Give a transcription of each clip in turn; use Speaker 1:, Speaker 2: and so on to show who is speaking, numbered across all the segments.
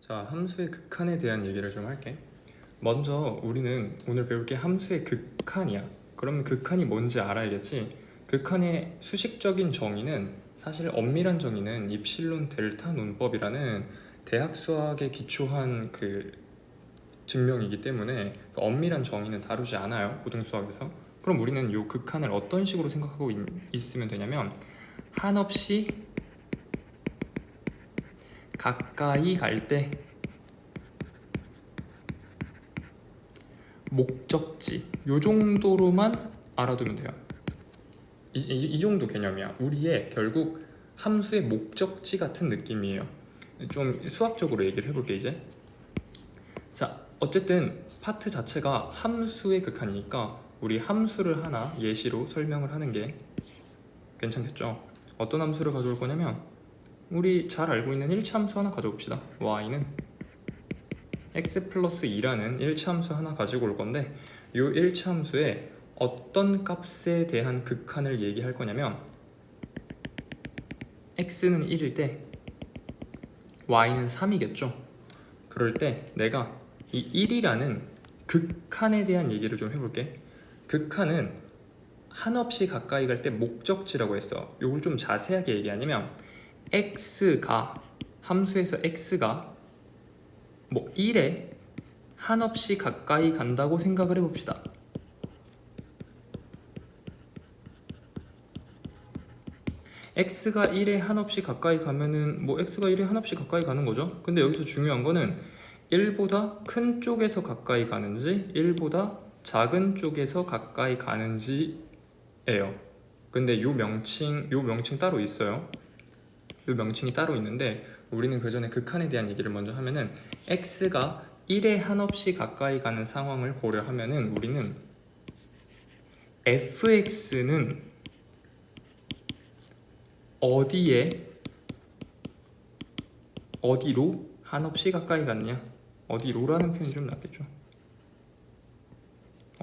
Speaker 1: 자, 함수의 극한에 대한 얘기를 좀 할게. 먼저 우리는 오늘 배울 게 함수의 극한이야. 그러면 극한이 뭔지 알아야겠지. 극한의 수식적인 정의는 사실 엄밀한 정의는 입실론 델타 논법이라는 대학 수학에 기초한 그 증명이기 때문에 그 엄밀한 정의는 다루지 않아요, 고등수학에서. 그럼 우리는 이 극한을 어떤 식으로 생각하고 있으면 되냐면 한없이 가까이 갈 때 목적지 요 정도로만 알아두면 돼요. 이 정도 개념이야. 우리의 결국 함수의 목적지 같은 느낌이에요. 좀 수학적으로 얘기를 해볼게 이제. 자, 어쨌든 파트 자체가 함수의 극한이니까 우리 함수를 하나 예시로 설명을 하는 게 괜찮겠죠. 어떤 함수를 가져올 거냐면 우리 잘 알고 있는 1차 함수 하나 가져봅시다. y는 x 플러스 2라는 1차 함수 하나 가지고 올 건데 이 1차 함수에 어떤 값에 대한 극한을 얘기할 거냐면 x는 1일 때 y는 3이겠죠. 그럴 때 내가 이 1이라는 극한에 대한 얘기를 좀 해볼게. 극한은 한없이 가까이 갈 때 목적지라고 했어. 이걸 좀 자세하게 얘기하냐면 x가 함수에서 x가 뭐 1에 한없이 가까이 간다고 생각을 해봅시다. x가 1에 한없이 가까이 가면은 뭐 x가 1에 한없이 가까이 가는 거죠. 근데 여기서 중요한 거는 1보다 큰 쪽에서 가까이 가는지 1보다 작은 쪽에서 가까이 가는지예요. 근데 요 명칭 따로 있어요. 요 명칭이 따로 있는데 우리는 그 전에 극한에 대한 얘기를 먼저 하면은 x가 1에 한없이 가까이 가는 상황을 고려하면은 우리는 fx는 어디로 한없이 가까이 갔냐? 어디로라는 표현이 좀 낫겠죠.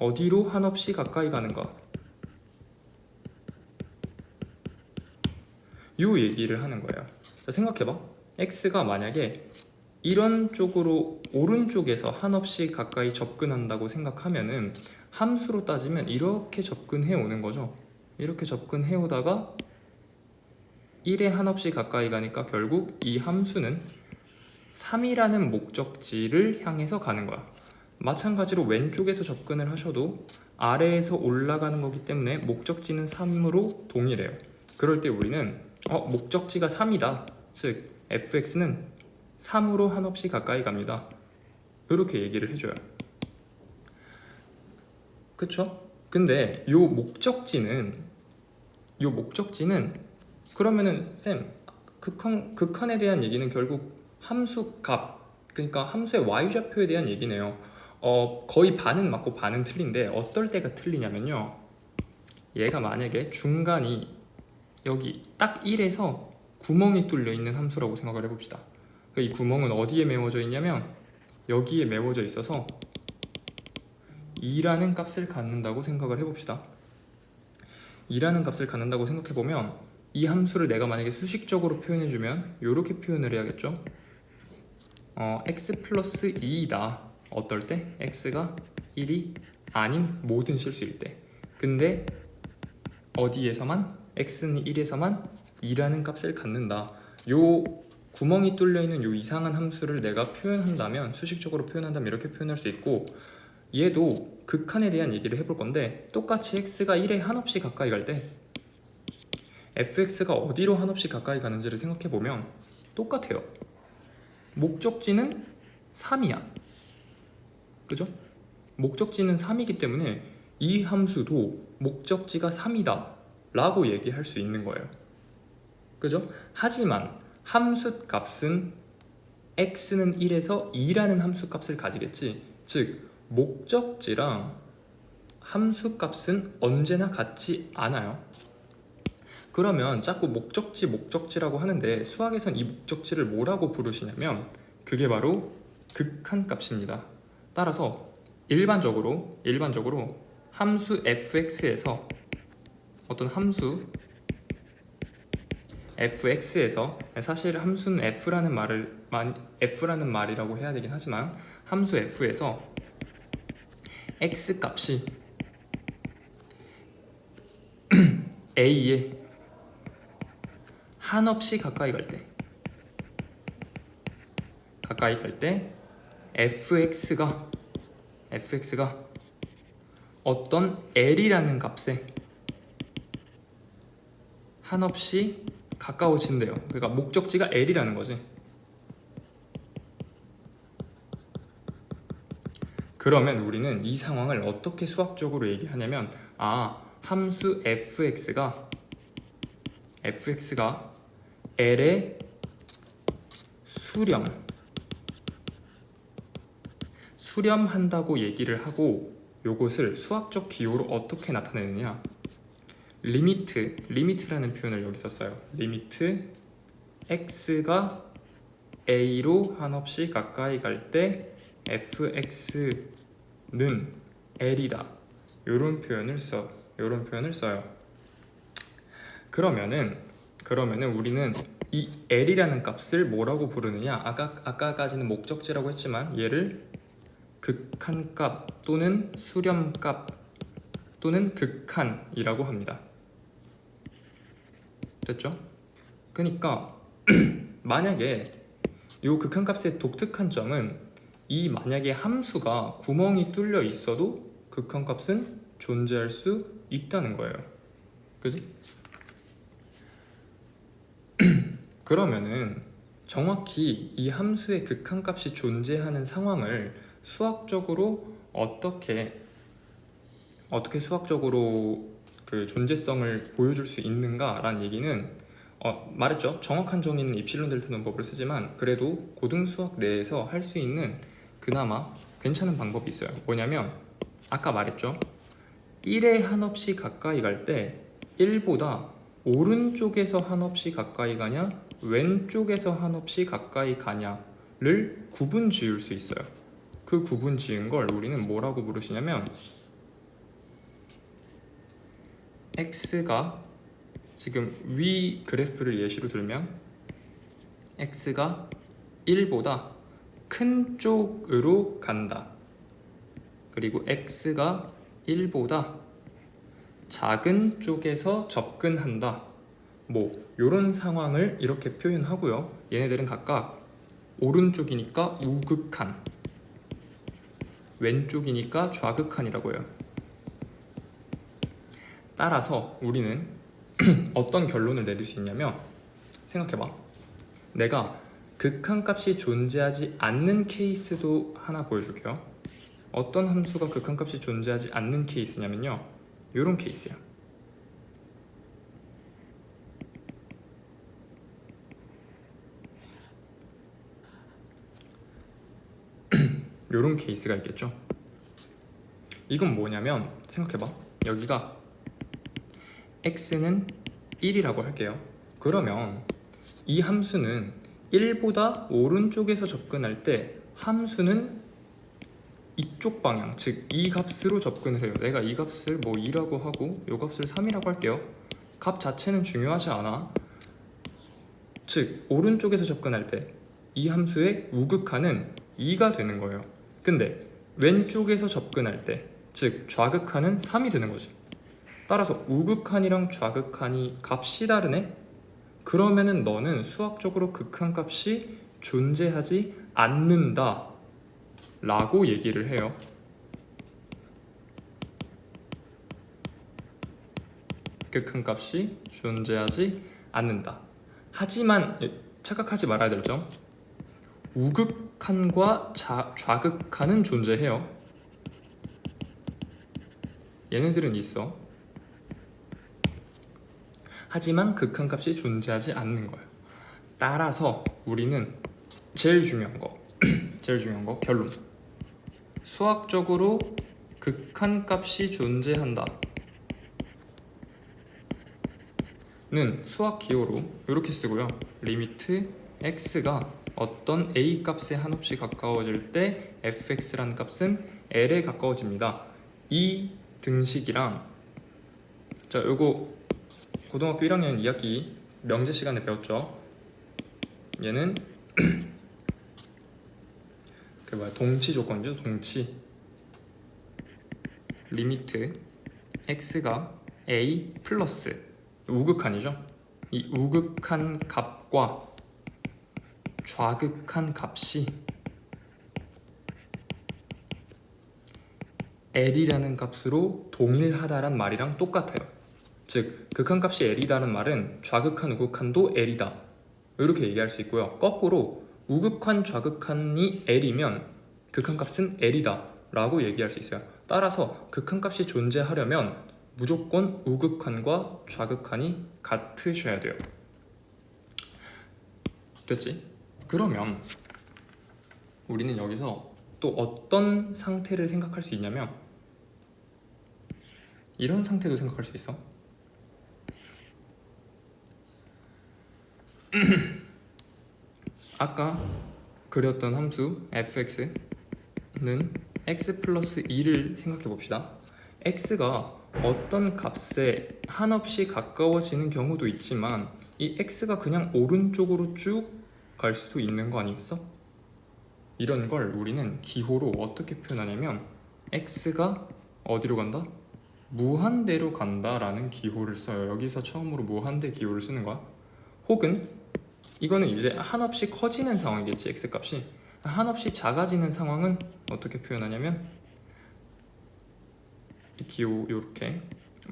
Speaker 1: 어디로 한없이 가까이 가는가? 요 얘기를 하는 거예요. 자, 생각해봐. x가 만약에 이런 쪽으로 오른쪽에서 한없이 가까이 접근한다고 생각하면은 함수로 따지면 이렇게 접근해 오는 거죠. 이렇게 접근해 오다가 1에 한없이 가까이 가니까 결국 이 함수는 3이라는 목적지를 향해서 가는 거야. 마찬가지로 왼쪽에서 접근을 하셔도 아래에서 올라가는 거기 때문에 목적지는 3으로 동일해요. 그럴 때 우리는 목적지가 3이다. 즉 fx는 3으로 한없이 가까이 갑니다. 이렇게 얘기를 해줘요. 그쵸? 근데 요 목적지는 그러면은 쌤 극한에 대한 얘기는 결국 함수 값, 그러니까 함수의 y좌표에 대한 얘기네요. 거의 반은 맞고 반은 틀린데 어떨 때가 틀리냐면요. 얘가 만약에 중간이 여기 딱 1에서 구멍이 뚫려 있는 함수라고 생각을 해봅시다. 이 구멍은 어디에 메워져 있냐면 여기에 메워져 있어서 2라는 값을 갖는다고 생각을 해봅시다. 2라는 값을 갖는다고 생각해보면 이 함수를 내가 만약에 수식적으로 표현해주면 이렇게 표현을 해야겠죠. x 플러스 2이다. 어떨 때? x가 1이 아닌 모든 실수일 때. 근데 어디에서만? x는 1에서만 2라는 값을 갖는다. 요 구멍이 뚫려있는 요 이상한 함수를 내가 표현한다면, 수식적으로 표현한다면 이렇게 표현할 수 있고, 얘도 극한에 대한 얘기를 해볼 건데 똑같이 x가 1에 한없이 가까이 갈 때 fx가 어디로 한없이 가까이 가는지를 생각해보면 똑같아요. 목적지는 3이야. 그죠? 목적지는 3이기 때문에 이 함수도 목적지가 3이다 라고 얘기할 수 있는 거예요. 그죠? 하지만 함수 값은 x는 1에서 2라는 함수 값을 가지겠지. 즉 목적지랑 함수 값은 언제나 같지 않아요. 그러면 자꾸 목적지라고 하는데 수학에선 이 목적지를 뭐라고 부르시냐면 그게 바로 극한 값입니다. 따라서 일반적으로 함수 fx에서 어떤 함수 fx에서 사실 함수는 f라는 말이라고 해야 되긴 하지만 함수 f에서 x 값이 a에 한없이 가까이 갈 때 fx가 어떤 l이라는 값에 한없이 가까워진대요. 그러니까 목적지가 l이라는 거지. 그러면 우리는 이 상황을 어떻게 수학적으로 얘기하냐면 함수 fx가 l의 수렴한다고 얘기를 하고 요것을 수학적 기호로 어떻게 나타내느냐, 리미트라는 표현을 여기 썼어요. 리미트 x가 a로 한없이 가까이 갈 때 fx는 l이다. 요런 표현을 써요. 그러면은 우리는 이 l이라는 값을 뭐라고 부르느냐, 아까까지는 목적지라고 했지만 얘를 극한값 또는 수렴값 또는 극한이라고 합니다. 됐죠? 그러니까 만약에 이 극한값의 독특한 점은 만약에 함수가 구멍이 뚫려 있어도 극한값은 존재할 수 있다는 거예요. 그지? 그러면은 정확히 이 함수의 극한값이 존재하는 상황을 수학적으로 어떻게 수학적으로 그 존재성을 보여줄 수 있는가라는 얘기는 말했죠. 정확한 정의는 입실론 델타 논법을 쓰지만 그래도 고등수학 내에서 할 수 있는 그나마 괜찮은 방법이 있어요. 뭐냐면 아까 말했죠. 1에 한없이 가까이 갈 때 1보다 오른쪽에서 한없이 가까이 가냐 왼쪽에서 한없이 가까이 가냐를 구분 지을 수 있어요. 그 구분 지은 걸 우리는 뭐라고 부르시냐면 x가 지금 위 그래프를 예시로 들면 x가 1보다 큰 쪽으로 간다. 그리고 x가 1보다 작은 쪽에서 접근한다. 이런 상황을 이렇게 표현하고요. 얘네들은 각각 오른쪽이니까 우극한, 왼쪽이니까 좌극한이라고 해요. 따라서 우리는 어떤 결론을 내릴 수 있냐면, 생각해봐. 내가 극한값이 존재하지 않는 케이스도 하나 보여줄게요. 어떤 함수가 극한값이 존재하지 않는 케이스냐면요, 이런 케이스야. 이런 케이스가 있겠죠. 이건 뭐냐면 생각해봐. 여기가 x는 1이라고 할게요. 그러면 이 함수는 1보다 오른쪽에서 접근할 때 함수는 이쪽 방향, 즉 이 값으로 접근을 해요. 내가 이 값을 2라고 하고 이 값을 3이라고 할게요. 값 자체는 중요하지 않아. 즉 오른쪽에서 접근할 때 이 함수의 우극한은 2가 되는 거예요. 근데 왼쪽에서 접근할 때, 즉 좌극한은 3이 되는 거지. 따라서 우극한이랑 좌극한이 값이 다르네? 그러면은 너는 수학적으로 극한값이 존재하지 않는다 라고 얘기를 해요. 극한값이 존재하지 않는다. 하지만 착각하지 말아야 될 점, 우극한과 좌극한은 존재해요. 얘네들은 있어. 하지만 극한값이 존재하지 않는 거예요. 따라서 우리는 제일 중요한 거 결론. 수학적으로 극한값이 존재한다 는 수학 기호로 이렇게 쓰고요. 리미트 x가 어떤 a 값에 한없이 가까워질 때 fx라는 값은 l에 가까워집니다. 이 등식이랑, 자, 요거 고등학교 1학년 2학기 명제 시간에 배웠죠. 얘는 동치 조건이죠. 동치 리미트 x가 a 플러스 우극한이죠. 이 우극한 값과 좌극한 값이 l이라는 값으로 동일하다란 말이랑 똑같아요. 즉 극한값이 l이다는 말은 좌극한 우극한도 l이다 이렇게 얘기할 수 있고요. 거꾸로 우극한 좌극한이 l이면 극한값은 l이다 라고 얘기할 수 있어요. 따라서 극한값이 존재하려면 무조건 우극한과 좌극한이 같으셔야 돼요. 됐지? 그러면 우리는 여기서 또 어떤 상태를 생각할 수 있냐면 이런 상태도 생각할 수 있어. 아까 그렸던 함수 fx는 x 플러스 2를 생각해 봅시다. x가 어떤 값에 한없이 가까워지는 경우도 있지만 이 x가 그냥 오른쪽으로 쭉 갈 수도 있는 거 아니겠어? 이런 걸 우리는 기호로 어떻게 표현하냐면 x가 어디로 간다? 무한대로 간다라는 기호를 써요. 여기서 처음으로 무한대 기호를 쓰는 거야. 혹은 이거는 이제 한없이 커지는 상황이겠지. x값이 한없이 작아지는 상황은 어떻게 표현하냐면 이 기호 이렇게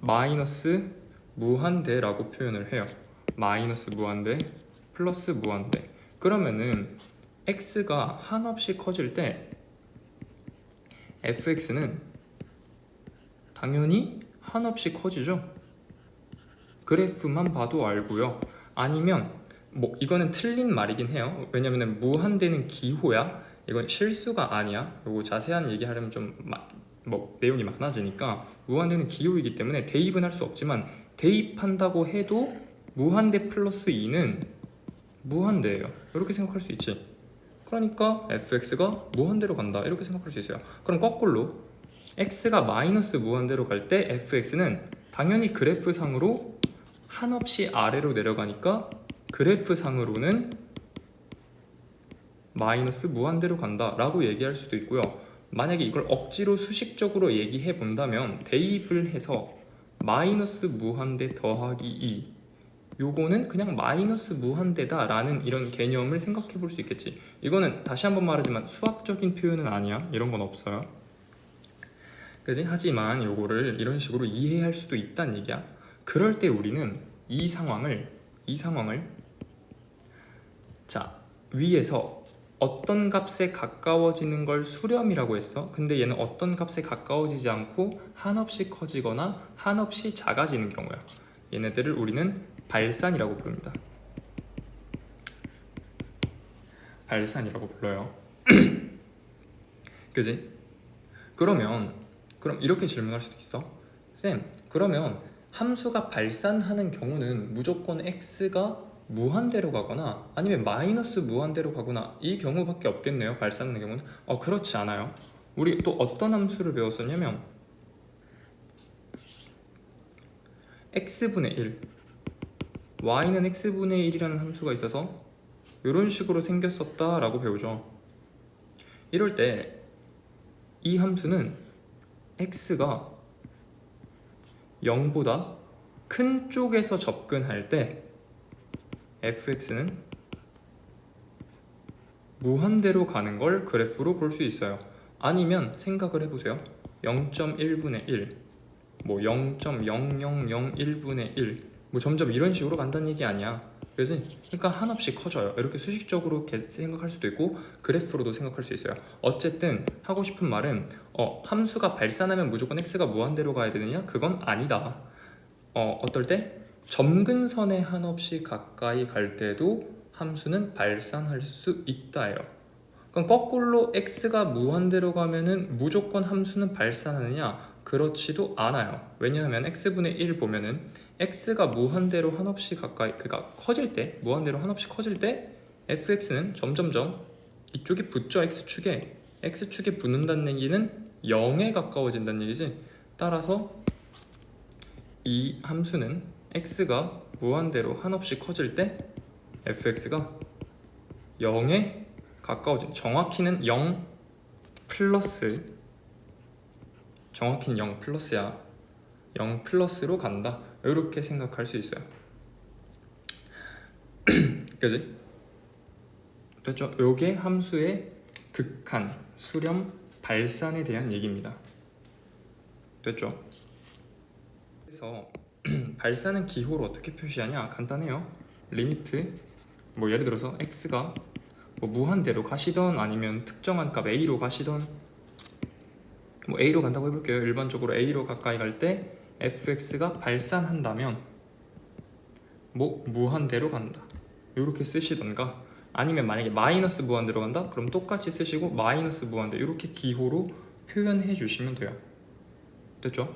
Speaker 1: 마이너스 무한대라고 표현을 해요. 마이너스 무한대 플러스 무한대. 그러면은 x가 한없이 커질 때 fx는 당연히 한없이 커지죠. 그래프만 봐도 알고요. 아니면 뭐 이거는 틀린 말이긴 해요. 왜냐면은 무한대는 기호야. 이건 실수가 아니야. 그리고 자세한 얘기하려면 좀 내용이 많아지니까 무한대는 기호이기 때문에 대입은 할 수 없지만 대입한다고 해도 무한대 플러스 2는 무한대예요. 이렇게 생각할 수 있지. 그러니까 fx가 무한대로 간다 이렇게 생각할 수 있어요. 그럼 거꾸로 x가 마이너스 무한대로 갈 때 fx는 당연히 그래프상으로 한없이 아래로 내려가니까 그래프상으로는 마이너스 무한대로 간다 라고 얘기할 수도 있고요. 만약에 이걸 억지로 수식적으로 얘기해 본다면 대입을 해서 마이너스 무한대 더하기 2 요거는 그냥 마이너스 무한대다 라는 이런 개념을 생각해 볼 수 있겠지. 이거는 다시 한번 말하지만 수학적인 표현은 아니야. 이런 건 없어요. 그지? 하지만 요거를 이런 식으로 이해할 수도 있다는 얘기야. 그럴 때 우리는 이 상황을 자 위에서 어떤 값에 가까워지는 걸 수렴이라고 했어. 근데 얘는 어떤 값에 가까워지지 않고 한없이 커지거나 한없이 작아지는 경우야. 얘네들을 우리는 발산이라고 부릅니다. 발산이라고 불러요. 그지? 그럼 이렇게 질문할 수도 있어. 쌤, 그러면 함수가 발산하는 경우는 무조건 x가 무한대로 가거나 아니면 마이너스 무한대로 가거나 이 경우밖에 없겠네요. 발산하는 경우는. 그렇지 않아요. 우리 또 어떤 함수를 배웠었냐면 x분의 1 y는 x분의 1이라는 함수가 있어서 이런 식으로 생겼었다 라고 배우죠. 이럴 때 이 함수는 x가 0보다 큰 쪽에서 접근할 때 fx는 무한대로 가는 걸 그래프로 볼 수 있어요. 아니면 생각을 해보세요. 0.1분의 1, 뭐 0.0001분의 1, 뭐 점점 이런 식으로 간다는 얘기 아니야. 그러니까 한없이 커져요. 이렇게 수식적으로 생각할 수도 있고 그래프로도 생각할 수 있어요. 어쨌든 하고 싶은 말은 함수가 발산하면 무조건 x가 무한대로 가야 되느냐? 그건 아니다. 어떨 때? 점근선에 한없이 가까이 갈 때도 함수는 발산할 수 있다예요. 그럼 거꾸로 x가 무한대로 가면은 무조건 함수는 발산하느냐? 그렇지도 않아요. 왜냐하면 x분의 1 보면은 x가 무한대로 한없이 가까이, 그러니까 커질 때, 무한대로 한없이 커질 때 fx는 점점점 이쪽에 붙죠. x축에 붙는다는 얘기는 0에 가까워진다는 얘기지. 따라서 이 함수는 x가 무한대로 한없이 커질 때 fx가 0에 가까워진, 정확히는 0 플러스, 정확히는 0 플러스야, 0 플러스로 간다, 이렇게 생각할 수 있어요. 그지? 됐죠? 요게 함수의 극한, 수렴, 발산에 대한 얘기입니다. 됐죠? 그래서 발산은 기호로 어떻게 표시하냐? 간단해요. 리미트, 뭐 예를 들어서 x가 뭐 무한대로 가시던 아니면 특정한 값 a로 가시던, 뭐 a로 간다고 해볼게요. 일반적으로 a로 가까이 갈 때 fx가 발산한다면 뭐 무한대로 간다, 이렇게 쓰시던가, 아니면 만약에 마이너스 무한대로 간다? 그럼 똑같이 쓰시고 마이너스 무한대, 이렇게 기호로 표현해 주시면 돼요. 됐죠?